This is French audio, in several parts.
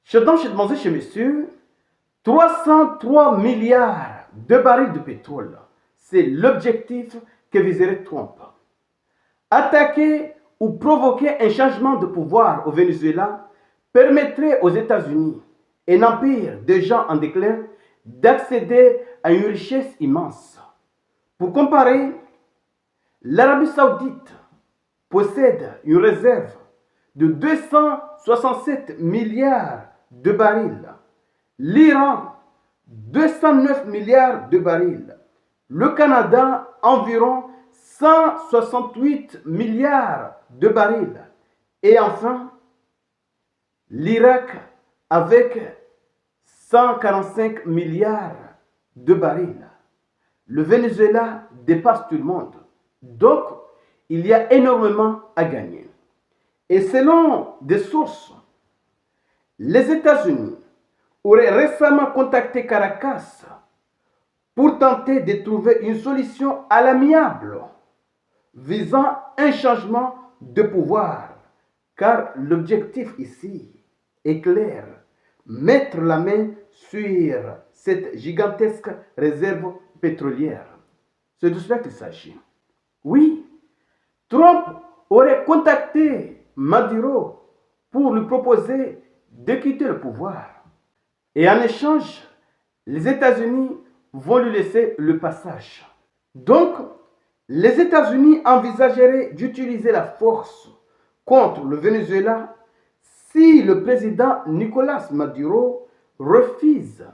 Chez Mademoiselle, chez Monsieur, 303 milliards de barils de pétrole. C'est l'objectif que viserait Trump. Attaquer ou provoquer un changement de pouvoir au Venezuela permettrait aux États-Unis, un empire déjà en déclin, d'accéder à une richesse immense. Pour comparer, l'Arabie Saoudite possède une réserve de 267 milliards de barils, l'Iran 209 milliards de barils, le Canada environ 168 milliards de barils et enfin l'Irak avec 145 milliards de barils. Le Venezuela dépasse tout le monde. Donc, il y a énormément à gagner. Et selon des sources, les États-Unis auraient récemment contacté Caracas pour tenter de trouver une solution à l'amiable visant un changement de pouvoir. Car l'objectif ici est clair, mettre la main sur cette gigantesque réserve pétrolière. C'est de cela qu'il s'agit. Oui, Trump aurait contacté Maduro pour lui proposer de quitter le pouvoir. Et en échange, les États-Unis vont lui laisser le passage. Donc, les États-Unis envisageraient d'utiliser la force contre le Venezuela si le président Nicolás Maduro refuse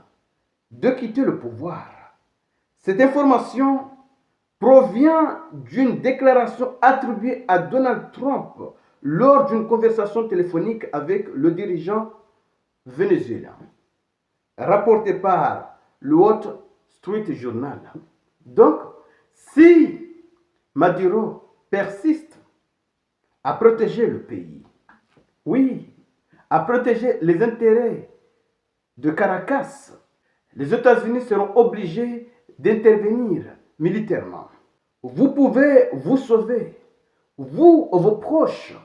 de quitter le pouvoir. Cette information provient d'une déclaration attribuée à Donald Trump lors d'une conversation téléphonique avec le dirigeant vénézuélien, rapportée par le Wall Street Journal. Donc, si Maduro persiste à protéger le pays, oui, à protéger les intérêts de Caracas, les États-Unis seront obligés d'intervenir militairement. Vous pouvez vous sauver, vous ou vos proches,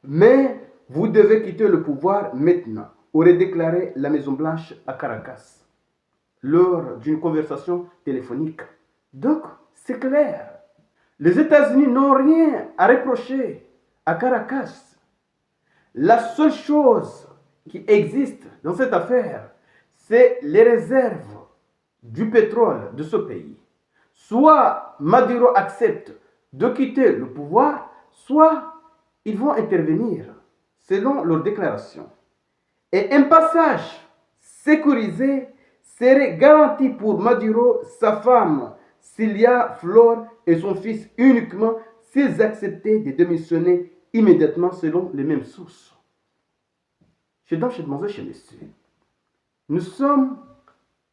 mais vous devez quitter le pouvoir maintenant, aurait déclaré la Maison-Blanche à Caracas lors d'une conversation téléphonique. Donc, c'est clair. Les États-Unis n'ont rien à reprocher à Caracas. La seule chose qui existe dans cette affaire, c'est les réserves du pétrole de ce pays. Soit Maduro accepte de quitter le pouvoir, soit ils vont intervenir selon leur déclaration. Et un passage sécurisé serait garanti pour Maduro, sa femme Cilia Flor et son fils uniquement s'ils acceptaient de démissionner immédiatement selon les mêmes sources. Chez Mademoiselle, chez Monsieur, nous sommes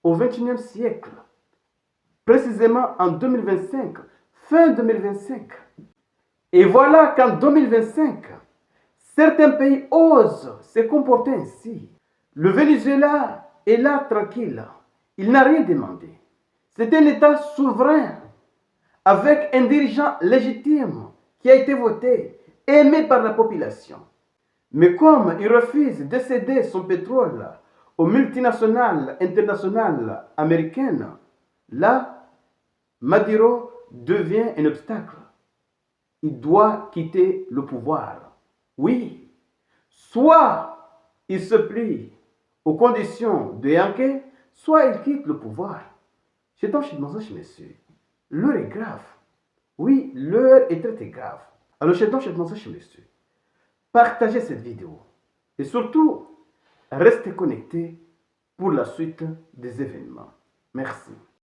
au XXIe siècle, précisément en 2025, fin 2025. Et voilà qu'en 2025, certains pays osent se comporter ainsi. Le Venezuela est là tranquille. Il n'a rien demandé. C'est un État souverain, avec un dirigeant légitime qui a été voté, aimé par la population. Mais comme il refuse de céder son pétrole aux multinationales internationales américaines, là, Maduro devient un obstacle. Il doit quitter le pouvoir. Oui, soit il se plie aux conditions de Yankee, soit il quitte le pouvoir. Chez Mademoiselle, Monsieur, l'heure est grave. Oui, l'heure est très grave. Alors, chez Mademoiselle, Monsieur, partagez cette vidéo et surtout, restez connectés pour la suite des événements. Merci.